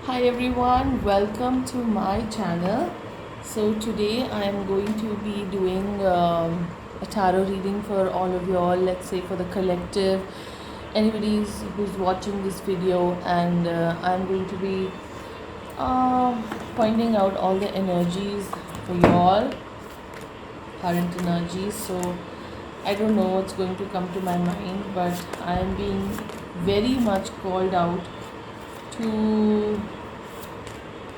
Hi everyone, welcome to my channel. So today I am going to be doing a tarot reading for all of y'all, let's say for the collective, anybody who's watching this video, and I'm going to be pointing out all the energies for y'all, current energies. So I don't know what's going to come to my mind, but I am being very much called out to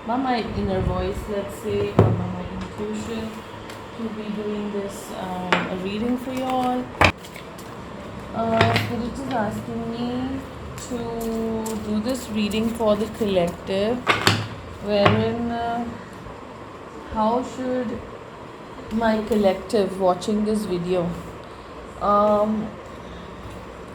by my inner voice, let's say, or by my intuition, to be doing this a reading for you all. Spirit is asking me to do this reading for the collective, wherein how should my collective watching this video um,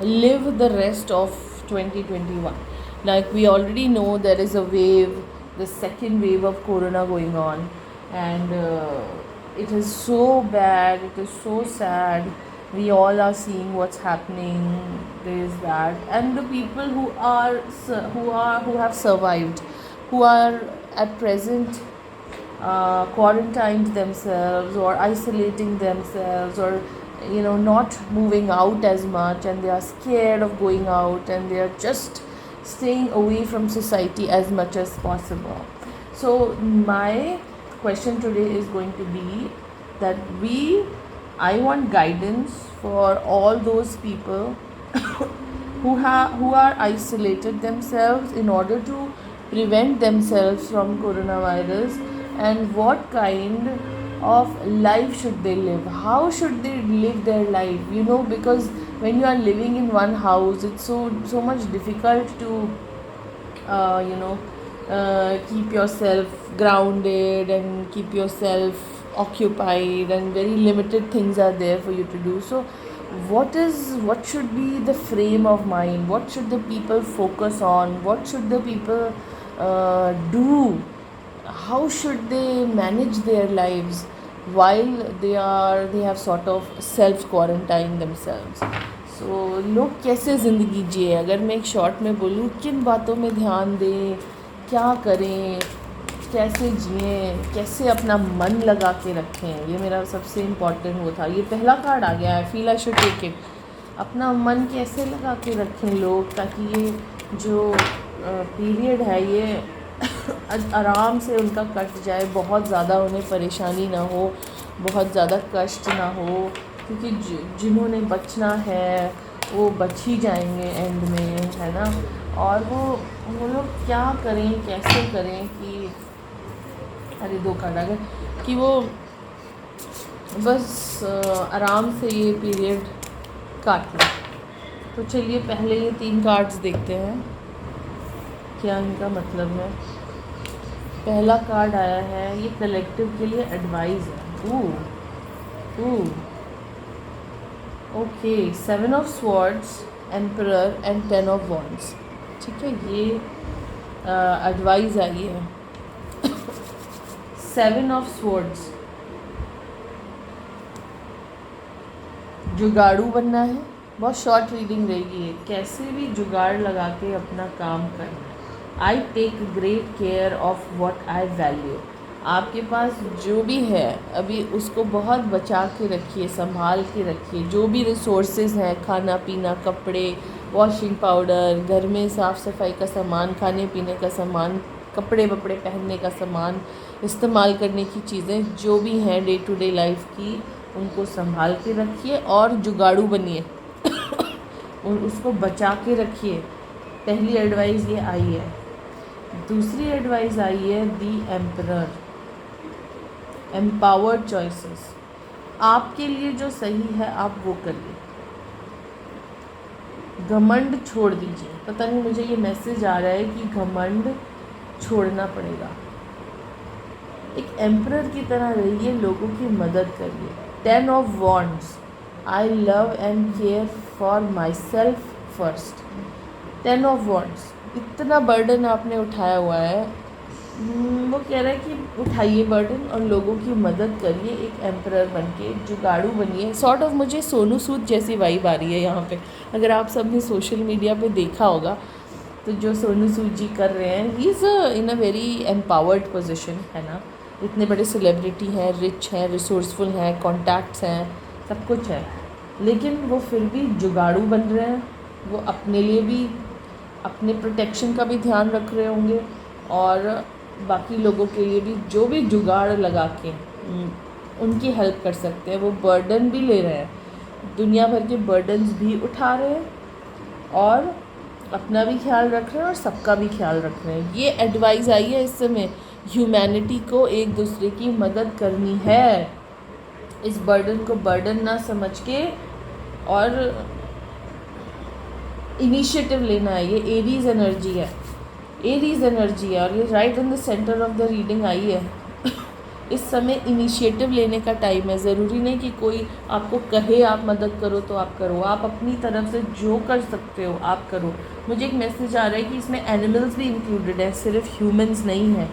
live the rest of 2021. Like we already know there is a wave, the second wave of corona going on, and it is so bad, it is so sad. We all are seeing what's happening. There is that, and the people who have survived, who are at present quarantined themselves or isolating themselves, or not moving out as much, and they are scared of going out, and they are just staying away from society as much as possible. So my question today is going to be that I want guidance for all those people who are isolated themselves in order to prevent themselves from coronavirus, and what kind of life should they live, how should they live their life, because when you are living in one house, it's so much difficult to keep yourself grounded and keep yourself occupied, and very limited things are there for you to do. So what should be the frame of mind, what should the people focus on, what should the people do, how should they manage their lives while they have sort of self quarantine themselves. So लोग कैसे ज़िंदगी जिए, अगर मैं एक short में बोलूँ किन बातों में ध्यान दें, क्या करें, कैसे जिएं, कैसे अपना मन लगा के रखें, ये मेरा सबसे इम्पॉर्टेंट वो था. ये पहला कार्ड आ गया, I feel I should take it. अपना मन कैसे लगा के रखें लोग, ताकि ये जो पीरियड है ये आराम से उनका कट जाए, बहुत ज़्यादा उन्हें परेशानी ना हो, बहुत ज़्यादा कष्ट ना हो, क्योंकि जिन्होंने बचना है वो बच ही जाएंगे एंड में, है ना. और वो लोग क्या करें, कैसे करें कि अरे 2 कार्ड आ गए, कि वो बस आराम से ये पीरियड काट लें. तो चलिए पहले ये 3 कार्ड्स देखते हैं क्या इनका मतलब है. पहला कार्ड आया है, ये कलेक्टिव के लिए एडवाइस है. Okay, 7 of swords, emperor and 10 of wands. ठीक है, ये एडवाइस आई है. 7 ऑफ स्वॉर्ड्स, जुगाड़ू बनना है. बहुत शॉर्ट रीडिंग रहेगी, कैसे भी जुगाड़ लगा के अपना काम करना. I take great care of what I value. आपके पास जो भी है अभी उसको बहुत बचा के रखिए, संभाल के रखिए. जो भी रिसोर्सेज हैं, खाना पीना, कपड़े, वॉशिंग पाउडर, घर में साफ़ सफाई का सामान, खाने पीने का सामान, कपड़े वपड़े पहनने का सामान, इस्तेमाल करने की चीज़ें जो भी हैं डे टू डे लाइफ की, उनको संभाल के रखिए और जुगाड़ू बनिए. उसको बचा के रखिए. पहली एडवाइस ये आई है. दूसरी एडवाइस आई है दी एम्परर, एम्पावर्ड चॉइसेस. आपके लिए जो सही है आप वो करिए, घमंड छोड़ दीजिए. पता नहीं मुझे ये मैसेज आ रहा है कि घमंड छोड़ना पड़ेगा. एक एम्परर की तरह रहिए, लोगों की मदद करिए. 10 of wands, I love and care for my self first. 10 of wands, इतना बर्डन आपने उठाया हुआ है, वो कह रहा है कि उठाइए बर्डन और लोगों की मदद करिए. एक एम्परर बन के जुगाड़ू बनिए. सॉर्ट ऑफ मुझे सोनू सूद जैसी वाइब आ रही है यहाँ पे. अगर आप सब ने सोशल मीडिया पे देखा होगा तो जो सोनू सूद जी कर रहे हैं, he is in a very empowered position, है ना। इतने बड़े सेलिब्रिटी हैं, रिच हैं, रिसोर्सफुल हैं, कॉन्टैक्ट्स हैं, सब कुछ है, लेकिन वो फिर भी जुगाड़ू बन रहे हैं। वो अपने लिए भी, अपने प्रोटेक्शन का भी ध्यान रख रहे होंगे और बाकी लोगों के लिए भी, जो भी जुगाड़ लगा के उनकी हेल्प कर सकते हैं। वो बर्डन भी ले रहे हैं, दुनिया भर के बर्डन्स भी उठा रहे हैं और अपना भी ख्याल रख रहे हैं और सबका भी ख्याल रख रहे हैं। ये एडवाइस आई है इस समय, ह्यूमैनिटी को एक दूसरे की मदद करनी है, इस बर्डन को बर्डन ना समझ के और इनिशिएटिव लेना है। ये एरीज एनर्जी है, एरीज एनर्जी है और ये right in the centre of the reading I है। इस समय इनिशिएटिव लेने का टाइम है। ज़रूरी नहीं कि कोई आपको कहे आप मदद करो तो आप करो, आप अपनी तरफ से जो कर सकते हो आप करो। मुझे एक मैसेज आ रहा है कि इसमें एनिमल्स भी इंक्लूडेड है, सिर्फ ह्यूमंस नहीं है।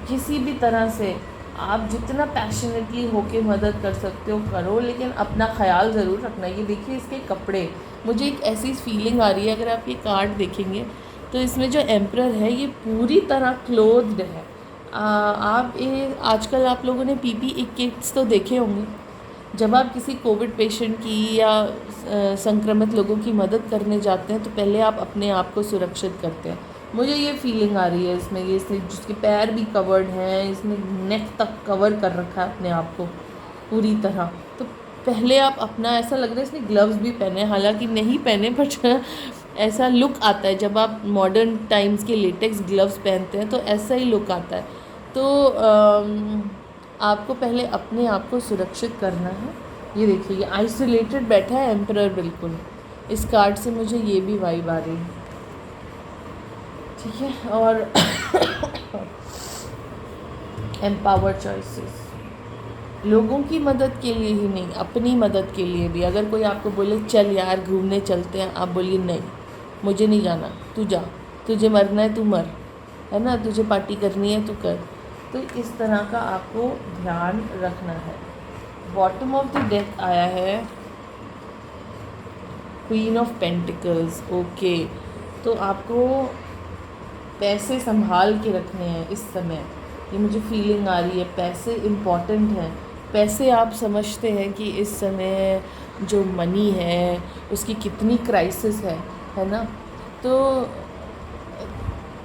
किसी भी तरह से आप जितना पैशनेटली होके मदद कर सकते हो करो, लेकिन अपना ख्याल ज़रूर रखना। ये देखिए इसके कपड़े, मुझे एक ऐसी फीलिंग आ रही है, अगर आप ये कार्ड देखेंगे तो इसमें जो एम्परर है ये पूरी तरह क्लोथ्ड है। आप ये आजकल आप लोगों ने पीपीई किट्स तो देखे होंगे। जब आप किसी कोविड पेशेंट की या संक्रमित लोगों की मदद करने जाते हैं तो पहले आप अपने आप को सुरक्षित करते हैं। मुझे ये फीलिंग आ रही है इसमें, ये इसने जिसके पैर भी कवर्ड हैं, इसने नेक तक कवर कर रखा है अपने आप को पूरी तरह। तो पहले आप अपना, ऐसा लग रहा है इसने ग्लव्स भी पहने, हालांकि नहीं पहने, बट ऐसा लुक आता है जब आप मॉडर्न टाइम्स के लेटेक्स ग्लव्स पहनते हैं तो ऐसा ही लुक आता है। तो आपको पहले अपने आप को सुरक्षित करना है। ये देखिए ये आइसोलेटेड बैठा है एम्परर बिल्कुल। इस कार्ड से मुझे ये भी वाइब आ रही है, ठीक है। और एम्पावर्ड चॉइसेस, लोगों की मदद के लिए ही नहीं, अपनी मदद के लिए भी। अगर कोई आपको बोले चल यार घूमने चलते हैं, आप बोलिए नहीं मुझे नहीं जाना, तू जा, तुझे मरना है तू मर, है ना, तुझे पार्टी करनी है तू कर। तो इस तरह का आपको ध्यान रखना है। बॉटम ऑफ द डेक आया है क्वीन ऑफ पेंटिकल्स। ओके, तो आपको पैसे संभाल के रखने हैं इस समय, ये मुझे फीलिंग आ रही है। पैसे इम्पॉर्टेंट हैं। पैसे आप समझते हैं कि इस समय जो मनी है उसकी कितनी क्राइसिस है ना। तो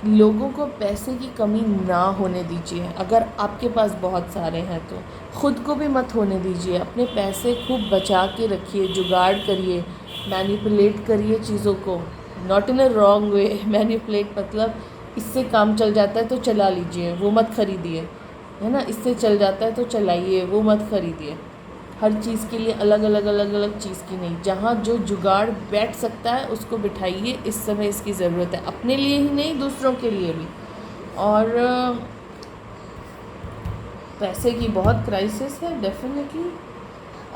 लोगों को पैसे की कमी ना होने दीजिए। अगर आपके पास बहुत सारे हैं तो ख़ुद को भी मत होने दीजिए। अपने पैसे खूब बचा के रखिए, जुगाड़ करिए, मैनिपुलेट करिए चीज़ों को, not in a wrong way. Manipulate मतलब इससे काम चल जाता है तो चला लीजिए, वो मत ख़रीदिए, है ना। इससे चल जाता है तो चलाइए, वो मत ख़रीदिए। हर चीज़ के लिए अलग अलग चीज़ की नहीं, जहाँ जो जुगाड़ बैठ सकता है उसको बिठाइए। इस समय इसकी ज़रूरत है, अपने लिए ही नहीं दूसरों के लिए भी। और पैसे की बहुत क्राइसिस है डेफिनेटली।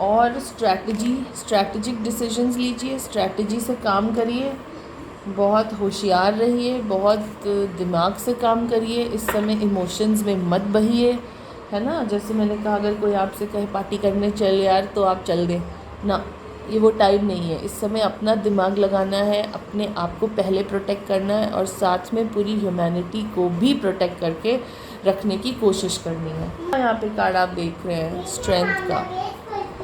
और स्ट्रैटेजिक डिसीजंस लीजिए, स्ट्रैटेजी से काम करिए, बहुत होशियार रहिए, बहुत दिमाग से काम करिए। इस समय इमोशंस में मत बहिए, है ना। जैसे मैंने कहा, अगर कोई आपसे कहे पार्टी करने चल यार तो आप चल दें ना, ये वो टाइम नहीं है। इस समय अपना दिमाग लगाना है, अपने आप को पहले प्रोटेक्ट करना है और साथ में पूरी ह्यूमैनिटी को भी प्रोटेक्ट करके रखने की कोशिश करनी है। यहाँ पे कार्ड आप देख रहे हैं स्ट्रेंथ का,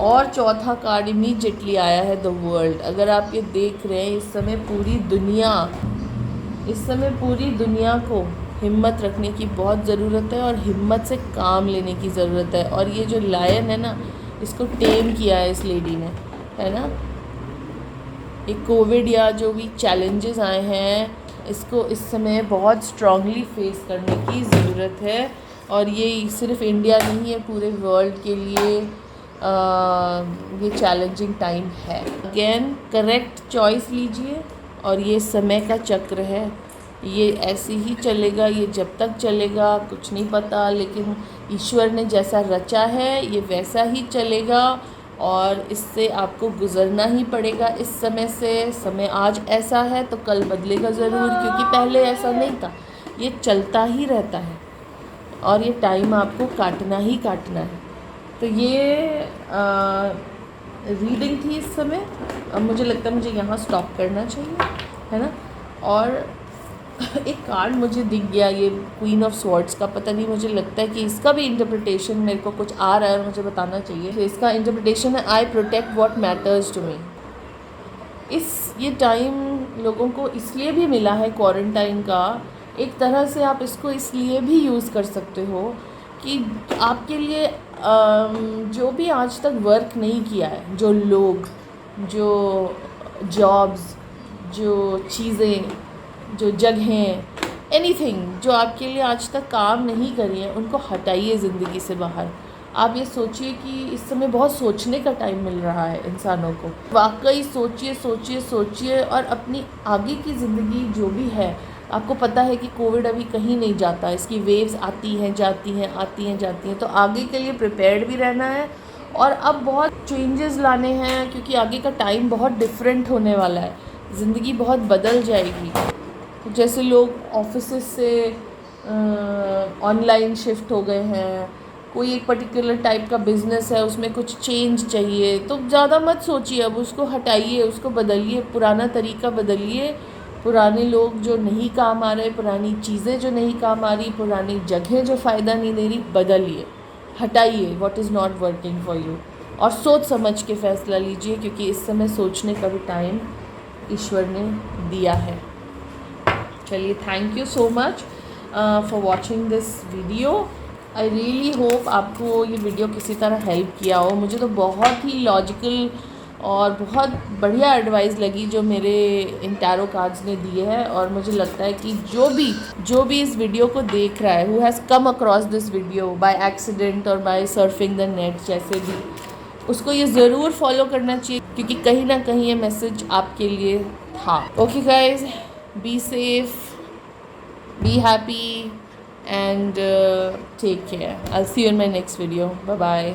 और चौथा कार्ड इमीडिएटली आया है द वर्ल्ड। अगर आप ये देख रहे हैं, इस समय पूरी दुनिया को हिम्मत रखने की बहुत ज़रूरत है और हिम्मत से काम लेने की ज़रूरत है। और ये जो लायन है ना, इसको टेम किया है इस लेडी ने, है ना। ये कोविड या जो भी चैलेंजेस आए हैं, इसको इस समय बहुत स्ट्रांगली फेस करने की ज़रूरत है। और ये सिर्फ इंडिया नहीं है, पूरे वर्ल्ड के लिए ये चैलेंजिंग टाइम है। अगेन करेक्ट चॉइस लीजिए। और ये समय का चक्र है, ये ऐसे ही चलेगा, ये जब तक चलेगा कुछ नहीं पता, लेकिन ईश्वर ने जैसा रचा है ये वैसा ही चलेगा और इससे आपको गुज़रना ही पड़ेगा। इस समय से, समय आज ऐसा है तो कल बदलेगा ज़रूर, क्योंकि पहले ऐसा नहीं था। ये चलता ही रहता है और ये टाइम आपको काटना ही काटना है। तो ये रीडिंग थी इस समय। अब मुझे लगता है मुझे यहाँ स्टॉप करना चाहिए, है ना। और एक कार्ड मुझे दिख गया, ये क्वीन ऑफ स्वॉर्ड्स का, पता नहीं, मुझे लगता है कि इसका भी इंटरप्रिटेशन मेरे को कुछ आ रहा है और मुझे बताना चाहिए। तो इसका इंटरप्रिटेशन है I protect what matters to me. ये टाइम लोगों को इसलिए भी मिला है क्वारंटाइन का, एक तरह से आप इसको इसलिए भी यूज़ कर सकते हो कि आपके लिए जो भी आज तक वर्क नहीं किया है, जो लोग, जो जॉब्स, जो चीज़ें, जो जगहें, एनीथिंग जो आपके लिए आज तक काम नहीं करी है, उनको हटाइए ज़िंदगी से बाहर। आप ये सोचिए कि इस समय बहुत सोचने का टाइम मिल रहा है इंसानों को। वाकई सोचिए सोचिए सोचिए, और अपनी आगे की ज़िंदगी जो भी है, आपको पता है कि कोविड अभी कहीं नहीं जाता, इसकी वेव्स आती हैं जाती हैं आती हैं जाती हैं, तो आगे के लिए प्रिपेयर्ड भी रहना है। और अब बहुत चेंजेस लाने हैं, क्योंकि आगे का टाइम बहुत डिफरेंट होने वाला है, ज़िंदगी बहुत बदल जाएगी। जैसे लोग ऑफिसेस से ऑनलाइन शिफ्ट हो गए हैं, कोई एक पर्टिकुलर टाइप का बिज़नेस है, उसमें कुछ चेंज चाहिए, तो ज़्यादा मत सोचिए, अब उसको हटाइए, उसको बदलिए, पुराना तरीका बदलिए। पुराने लोग जो नहीं काम आ रहे, पुरानी चीज़ें जो नहीं काम आ रही, पुरानी जगह जो फ़ायदा नहीं दे रही, बदलिए, हटाइए what is not working for you, और सोच समझ के फ़ैसला लीजिए, क्योंकि इस समय सोचने का भी टाइम ईश्वर ने दिया है। चलिए, thank you so much for watching this video. I really hope आपको ये वीडियो किसी तरह हेल्प किया हो। मुझे तो बहुत ही लॉजिकल और बहुत बढ़िया एडवाइस लगी जो मेरे इन टैरो कार्ड्स ने दिए हैं, और मुझे लगता है कि जो भी इस वीडियो को देख रहा है, who has come across this video by accident और बाय सर्फिंग द नेट, जैसे भी, उसको ये ज़रूर फॉलो करना चाहिए, क्योंकि कहीं ना कहीं ये मैसेज आपके लिए था। Okay guys, be safe, be happy, and take care. I'll see you in my next video. Bye bye.